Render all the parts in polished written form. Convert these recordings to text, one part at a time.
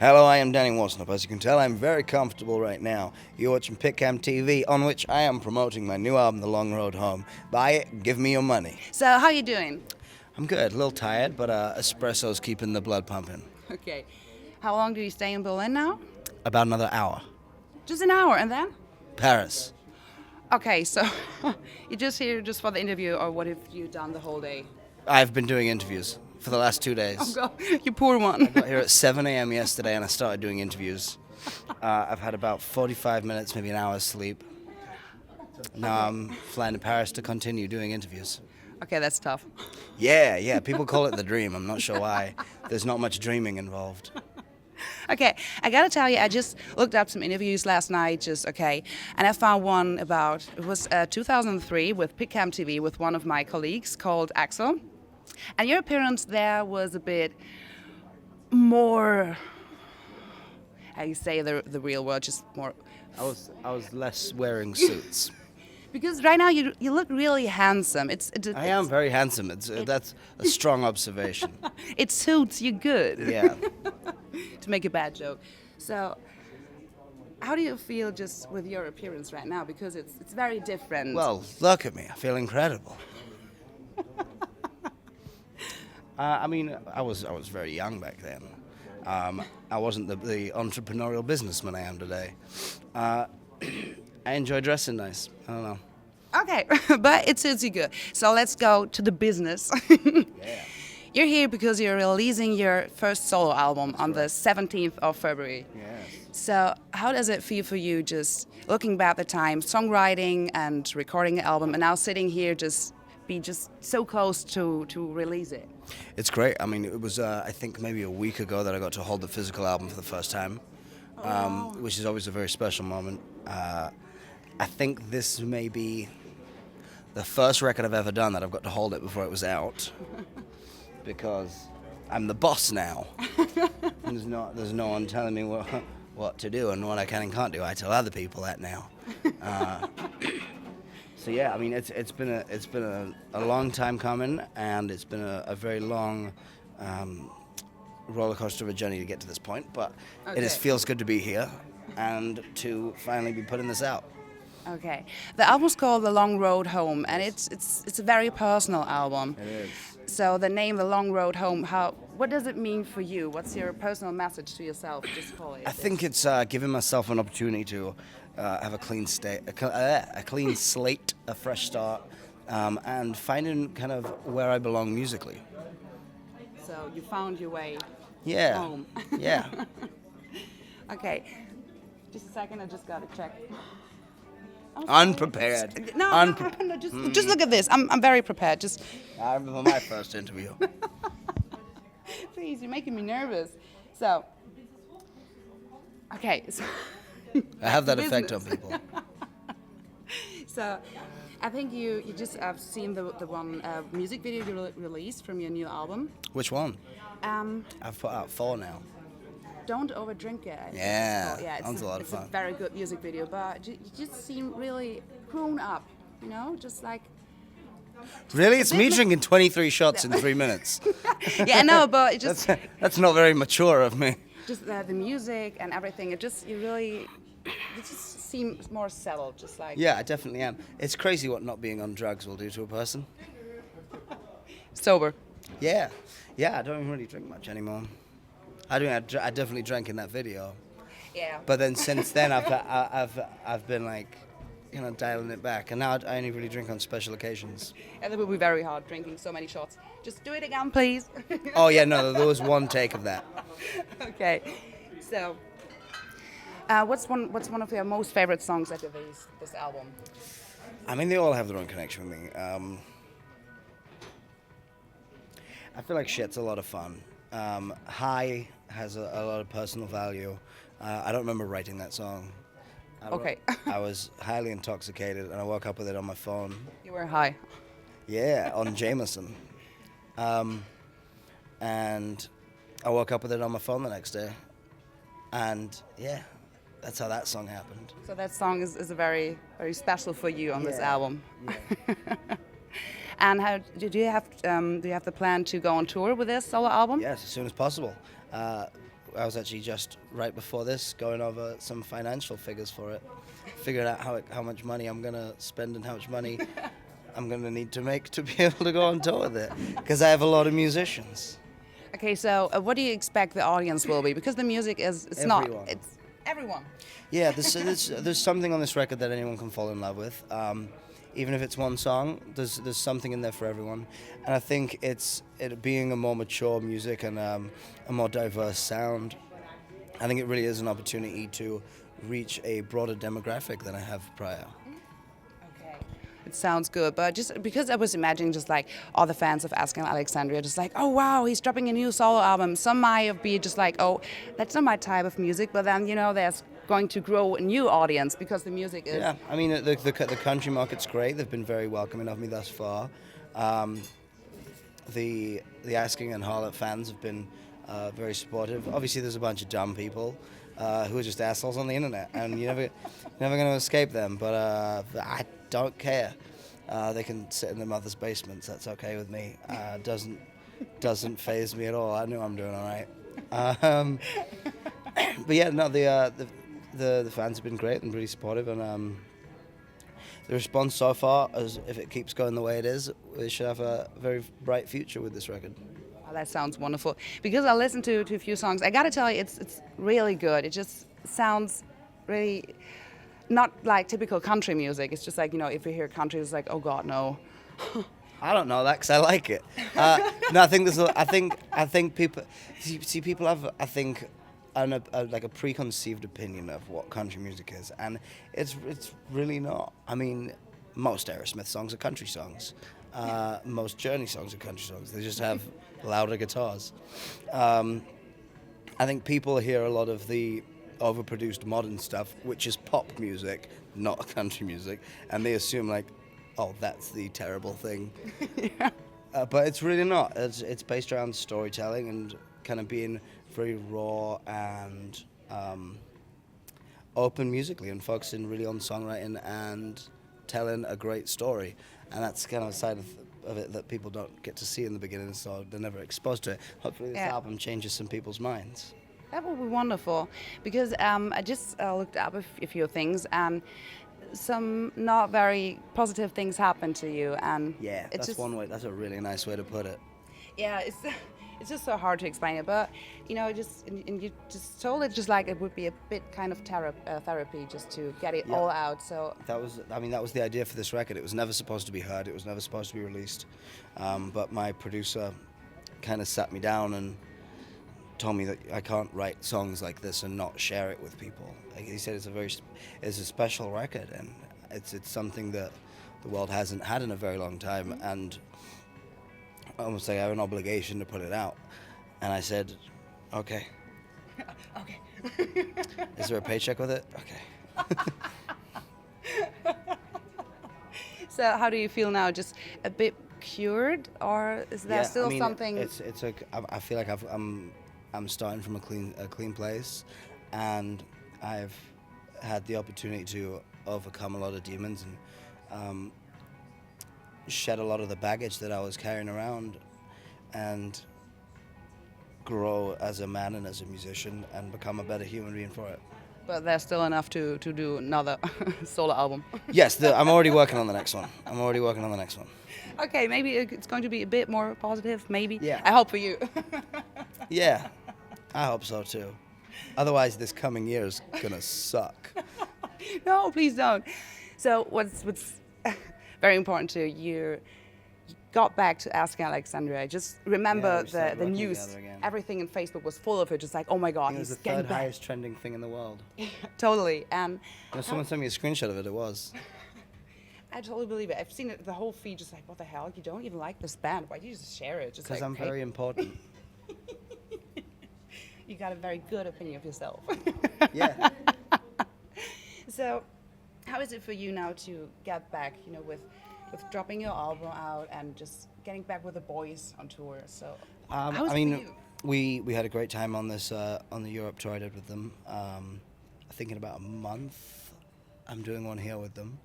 Hello, I am Danny Worsnop. As you can tell, I'm very comfortable right now. You're watching PITCAM TV, on which I am promoting my new album, The Long Road Home. Buy it, give me your money. So, how are you doing? I'm good, a little tired, but espresso's keeping the blood pumping. Okay. How long do you stay in Berlin now? About another hour. Just an hour, and then? Paris. Okay, so you're just here just for the interview, or what have you done the whole day? I've been doing interviews for the last 2 days. Oh God, you poor one. I got here at 7 a.m. yesterday and I started doing interviews. I've had about 45 minutes, maybe an hour's sleep. Now I'm flying to Paris to continue doing interviews. Okay, that's tough. Yeah, people call it the dream. I'm not sure why. There's not much dreaming involved. Okay, I gotta tell you, I just looked up some interviews last night, and I found one about, it was 2003 with PITCAM TV with one of my colleagues called Axel. And your appearance there was a bit more, how you say the real word, just more. I was less wearing suits. Because right now you look really handsome. I am very handsome. That's a strong observation. It suits you good. Yeah. To make a bad joke. So, how do you feel just with your appearance right now? Because it's very different. Well, look at me. I feel incredible. I mean, I was very young back then. I wasn't the entrepreneurial businessman I am today. I enjoy dressing nice. I don't know. Okay, but it suits you good. So let's go to the business. Yeah. You're here because you're releasing your first solo album on the 17th of February. Yes. So how does it feel for you just looking back at the time, songwriting and recording an album, and now sitting here just so close to release it? It's great. I mean, it was, I think, maybe a week ago that I got to hold the physical album for the first time, which is always a very special moment. I think this may be the first record I've ever done that I've got to hold it before it was out, because I'm the boss now. There's no one telling me what to do and what I can and can't do. I tell other people that now. So yeah, I mean, it's been a long time coming, and it's been a very long roller coaster of a journey to get to this point. But Okay. it just feels good to be here and to finally be putting this out. Okay. The album's called The Long Road Home, and it's a very personal album. It is. So the name The Long Road Home, what does it mean for you? What's your personal message to yourself? Just call it. I think it's giving myself an opportunity to have a clean clean slate, a fresh start, and finding kind of where I belong musically. So you found your way Yeah. home. Yeah. Okay. Just a second, I just gotta check. Unprepared. No, just look at this. I'm very prepared. Just I remember my first interview. please, you're making me nervous. So, okay. So, I have that effect business. on people. So, I think you just have seen the one music video you released from your new album. Which one? Um, I've put out 4 now. Don't overdrink it. I think Yeah, it's called. Yeah, sounds a lot of it's fun. a very good music video, but you just seem really grown up. You know, just like. Really? It's me drinking 23 shots in 3 minutes. Yeah, I know, but it just That's not very mature of me. just the music and everything. You just seem more settled, just like. Yeah, I definitely am. It's crazy what not being on drugs will do to a person. Sober. Yeah, I don't even really drink much anymore. I definitely drank in that video, Yeah. but then since then I've been like, dialing it back, and now I only really drink on special occasions. And it will be very hard drinking so many shots. Just do it again, please. Oh yeah, no, there was one take of that. Okay. So, what's one of your most favorite songs that this album? I mean, they all have their own connection with me. I feel like Shit's a lot of fun. High has a lot of personal value. I don't remember writing that song. Okay. I was highly intoxicated, and I woke up with it on my phone. You were high. Yeah, on Jameson. And I woke up with it on my phone the next day. And yeah, that's how that song happened. So that song is a very, very special for you on this Yeah. album. Yeah. And how do you have the plan to go on tour with this solo album? Yes, as soon as possible. I was actually just right before this going over some financial figures for it, figuring out how much money I'm gonna spend and how much money I'm gonna need to make to be able to go on tour with it, because I have a lot of musicians. Okay, so what do you expect the audience will be? Because the music it's not Everyone. it's everyone. Yeah, there's something on this record that anyone can fall in love with. Even if it's one song, there's something in there for everyone. And I think it being a more mature music and a more diverse sound, I think it really is an opportunity to reach a broader demographic than I have prior. Okay. It sounds good, but just because I was imagining just like all the fans of Asking Alexandria, just like, oh wow, he's dropping a new solo album. Some might be just like, oh, that's not my type of music, but then there's going to grow a new audience because the music is. Yeah, I mean the country market's great. They've been very welcoming of me thus far. The Asking and Harlot fans have been very supportive. Obviously, there's a bunch of dumb people who are just assholes on the internet, and you're never going to escape them. But I don't care. They can sit in their mother's basements. That's okay with me. Doesn't faze me at all. I knew I'm doing all right. But yeah, no, the fans have been great and really supportive, and the response so far, as if it keeps going the way it is, we should have a very bright future with this record. Oh, that sounds wonderful. Because I listened to a few songs. I gotta tell you, it's really good. It just sounds really not like typical country music. It's just like if you hear country, it's like, oh God, no. I don't know that because I like it. No, I think I think people see people have like a preconceived opinion of what country music is, and it's really not. I mean, most Aerosmith songs are country songs. Most Journey songs are country songs. They just have louder guitars. I think people hear a lot of the overproduced modern stuff, which is pop music, not country music, and they assume like, oh, that's the terrible thing. Yeah. But it's really not. It's based around storytelling and kind of being very raw and open musically and focusing really on songwriting and telling a great story. And that's kind of a side of it that people don't get to see in the beginning, so they're never exposed to it. Hopefully this album changes some people's minds. That would be wonderful, because I just looked up a few things, and some not very positive things happened to you, and Yeah, it's that's one way. That's a really nice way to put it. Yeah, it's just so hard to explain it, but and you just told it just like it would be a bit kind of therapy just to get it all out. So that was the idea for this record. It was never supposed to be heard. It was never supposed to be released. But my producer kind of sat me down and told me that I can't write songs like this and not share it with people. He said it's a special record, and it's something that the world hasn't had in a very long time, and almost like I have an obligation to put it out. And I said, okay. Okay. Is there a paycheck with it? Okay. So how do you feel now? Just a bit cured, or is there still something? I feel like I'm starting from a clean place, and I've had the opportunity to overcome a lot of demons and shed a lot of the baggage that I was carrying around, and grow as a man and as a musician and become a better human being for it. But there's still enough to do another solo album. Yes, I'm already working on the next one. Okay, maybe it's going to be a bit more positive, maybe. Yeah. I hope for you. Yeah, I hope so too. Otherwise, this coming year is gonna suck. No, please don't. So what's very important to you got back to Asking Alexandria. Just remember the news. Everything in Facebook was full of it. Just like, oh my God, It was he's the getting third back. highest trending thing in the world. Totally. And Someone sent me a screenshot of it. It was. I totally believe it. I've seen it, the whole feed. Just like, what the hell? You don't even like this band. Why do you just share it? Just Because like, I'm hey. very important. You got a very good opinion of yourself. Yeah. So, how is it for you now to get back, with dropping your album out and just getting back with the boys on tour? So, how is it for you? We had a great time on this on the Europe tour I did with them. I think in about a month, I'm doing one here with them,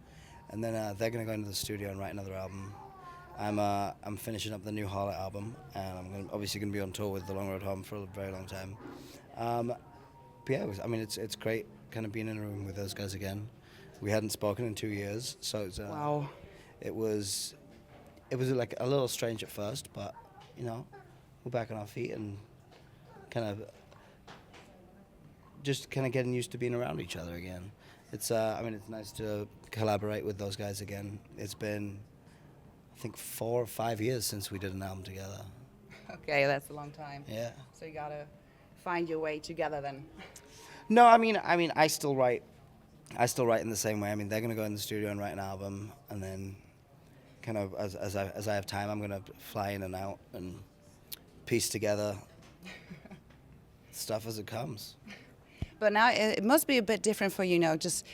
and then they're gonna go into the studio and write another album. I'm finishing up the new Harlot album, and I'm obviously gonna be on tour with The Long Road Home for a very long time. But yeah, I mean, it's great kind of being in a room with those guys again. We hadn't spoken in 2 years, so Wow. it was like a little strange at first, but we're back on our feet and kind of just kind of getting used to being around each other again. It's I mean, it's nice to collaborate with those guys again. It's been, I think, 4 or 5 years since we did an album together. Okay, that's a long time. Yeah. So you gotta find your way together then. No, I mean, I still write. I still write in the same way. I mean, they're gonna go in the studio and write an album, and then, kind of as I have time, I'm gonna fly in and out and piece together stuff as it comes. But now it must be a bit different for you now, just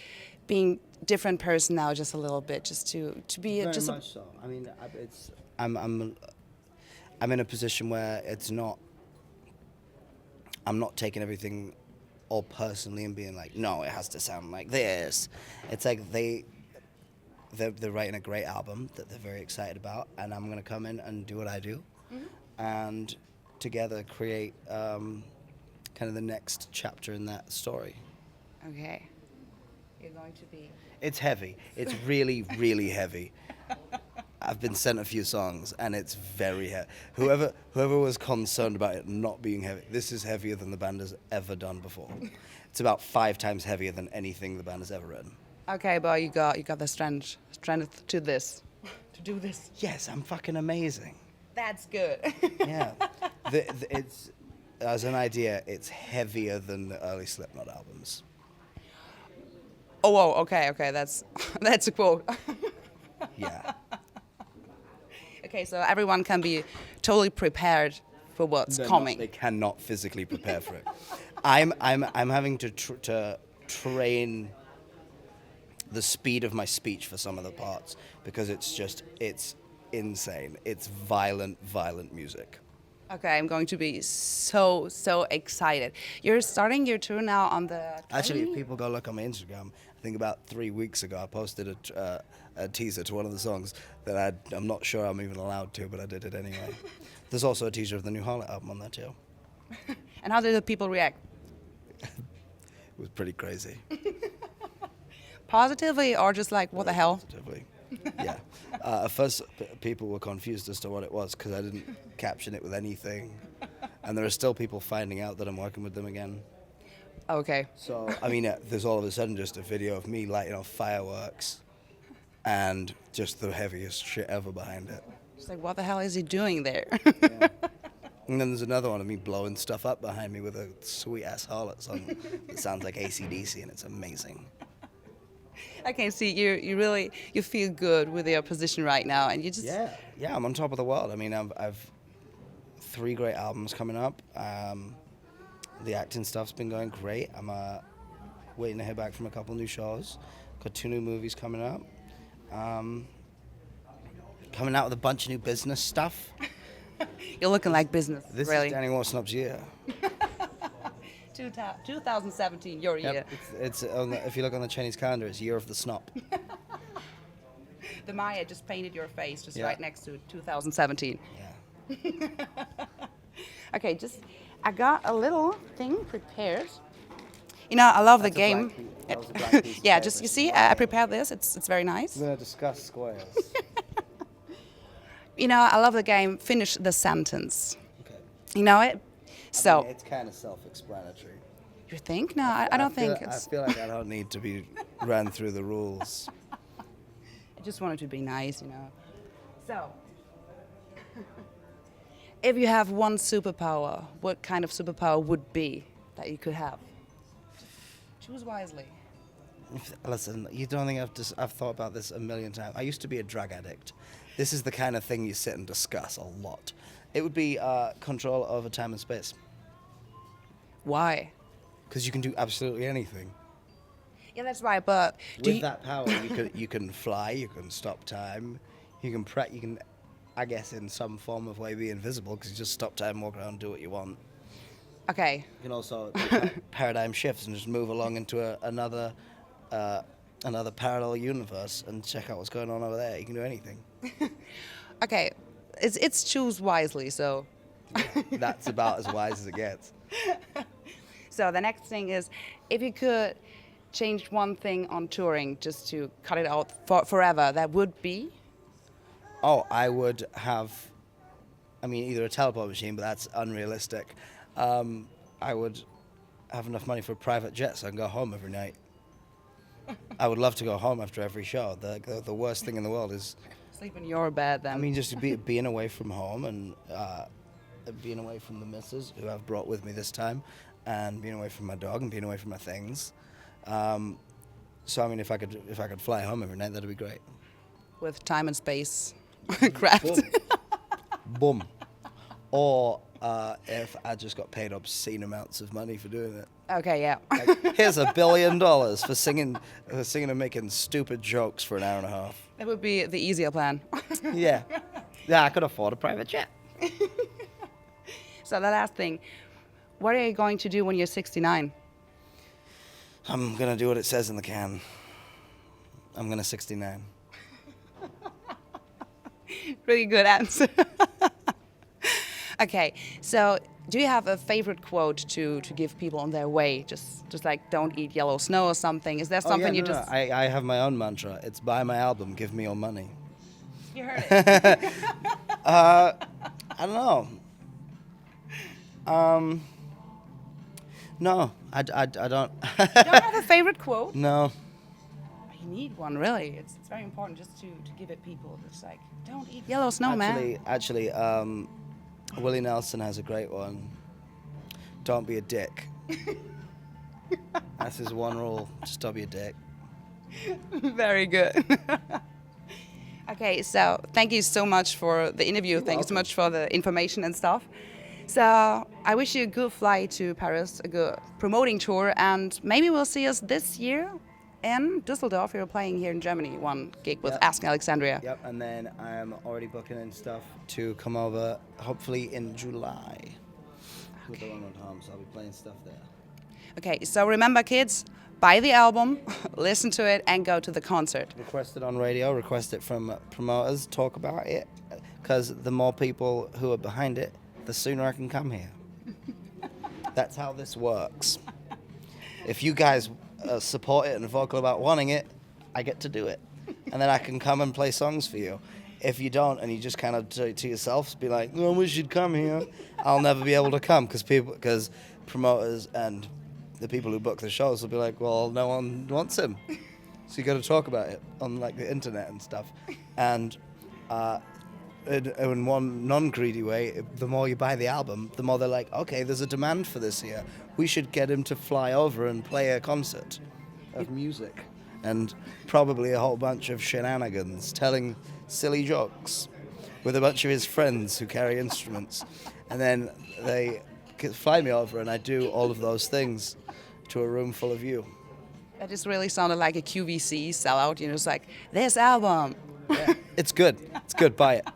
being different person now, just a little bit, just to be Very just. much so. I mean, I'm in a position where it's not. I'm not taking everything all personally and being like, no, it has to sound like this. It's like they're writing a great album that they're very excited about, and I'm gonna come in and do what I do, and together create kind of the next chapter in that story. Okay. You're going to be. It's heavy. It's really, really heavy. I've been sent a few songs, and it's very heavy. Whoever was concerned about it not being heavy, this is heavier than the band has ever done before. It's about 5 times heavier than anything the band has ever written. Okay, but you got the strength to this, to do this. Yes, I'm fucking amazing. That's good. Yeah, it's as an idea, it's heavier than the early Slipknot albums. Oh, whoa, okay, that's a quote. Yeah. Okay, so everyone can be totally prepared for what's coming. They cannot physically prepare for it. I'm having to train the speed of my speech for some of the parts because it's insane. It's violent music. Okay, I'm going to be so excited. You're starting your tour now on the. Actually, if people go look on my Instagram, I think about 3 weeks ago I posted a teaser to one of the songs that I'm not sure I'm even allowed to, but I did it anyway. There's also a teaser of the new Harlot album on there too. And how did the people react? It was pretty crazy. Positively or just like, what the hell? Positively. Yeah. At first, people were confused as to what it was because I didn't caption it with anything. And there are still people finding out that I'm working with them again. Okay. So, I mean, there's all of a sudden just a video of me lighting off fireworks and just the heaviest shit ever behind it. It's like, what the hell is he doing there? Yeah. And then there's another one of me blowing stuff up behind me with a sweet-ass Harlot song that sounds like AC/DC, and it's amazing. I can see you feel good with your position right now, and you just. Yeah, I'm on top of the world. I mean, I've 3 great albums coming up. The acting stuff's been going great. I'm waiting to hear back from a couple new shows. Got 2 new movies coming up. Coming out with a bunch of new business stuff. You're looking like business. This really. is Danny Worsnop's year. 2017, your year. Yep, it's if you look on the Chinese calendar, it's Year of the Snop. The Maya just painted your face just Yeah. right next to 2017. Yeah. Okay, I got a little thing prepared. You know, I love the That's a game. black piece- that was a black piece of Yeah, paper. just you see, I prepared this. It's very nice. We're going to discuss squares. You know, I love the game. Finish the sentence. Okay. You know it. So I mean, it's kind of self-explanatory. you think? No, I don't think I it's. feel like I don't need to be ran through the rules. I just wanted to be nice, you know. So, if you have one superpower, what kind of superpower would be that you could have? Choose wisely. Listen, you don't think I've thought about this a million times. I used to be a drug addict. This is the kind of thing you sit and discuss a lot. It would be control over time and space. Why? Because you can do absolutely anything. Yeah, that's right. But With that power, you can fly, you can stop time, you can, I guess, in some form of way be invisible because you just stop time, walk around, do what you want. Okay. You can also paradigm shifts and just move along into another parallel universe and check out what's going on over there. You can do anything. Okay. It's choose wisely. So. That's about as wise as it gets. So the next thing is, if you could change one thing on touring just to cut it out forever, that would be? Oh, I would have, I mean, either a teleport machine, but that's unrealistic. I would have enough money for a private jet so I can go home every night. I would love to go home after every show. The worst thing in the world is... Sleep in your bed then. I mean, just being away from home and being away from the missus, who I've brought with me this time, and being away from my dog and being away from my things. So, I mean, if I could fly home every night, that'd be great. With time and space craft. Boom. Boom. Or if I just got paid obscene amounts of money for doing it. Okay, yeah. Like, here's $1 billion for singing and making stupid jokes for an hour and a half. That would be the easier plan. Yeah. Yeah, I could afford a private jet. So the last thing, what are you going to do when you're 69? I'm going to do what it says in the can. I'm going to 69. Really good answer. Okay, so do you have a favorite quote to give people on their way? Just like, don't eat yellow snow or something. Is there something no, just... I have my own mantra. It's buy my album, give me your money. You heard it. I don't know. No, I don't. You don't have a favorite quote? No. You need one, really. It's very important just to give it people. It's like, don't eat yellow snow, man. Actually, Willie Nelson has a great one. Don't be a dick. That's his one rule. Just don't be a dick. Very good. Okay, so thank you so much for the interview. Thank you so much for the information and stuff. So I wish you a good flight to Paris, a good promoting tour, and maybe we'll see us this year in Düsseldorf. You're playing here in Germany, one gig with Ask Alexandria. Yep, and then I'm already booking in stuff to come over, hopefully in July. With the London Home, so I'll be playing stuff there. Okay, so remember, kids, buy the album, listen to it, and go to the concert. Request it on radio, request it from promoters, talk about it, because the more people who are behind it, the sooner I can come here. That's how this works. If you guys support it and vocal about wanting it, I get to do it. And then I can come and play songs for you. If you don't, and you just kind of to yourself be like, "No, we should come here," I'll never be able to come because promoters and the people who book the shows will be like, "Well, no one wants him, so you got to talk about it on like the internet and stuff." And in one non-greedy way, the more you buy the album, the more they're like, "Okay, there's a demand for this here. We should get him to fly over and play a concert of music." And probably a whole bunch of shenanigans, telling silly jokes with a bunch of his friends who carry instruments. And then they fly me over and I do all of those things to a room full of you. That just really sounded like a QVC sellout. You know, it's like, this album. Yeah, it's good. It's good. Buy it.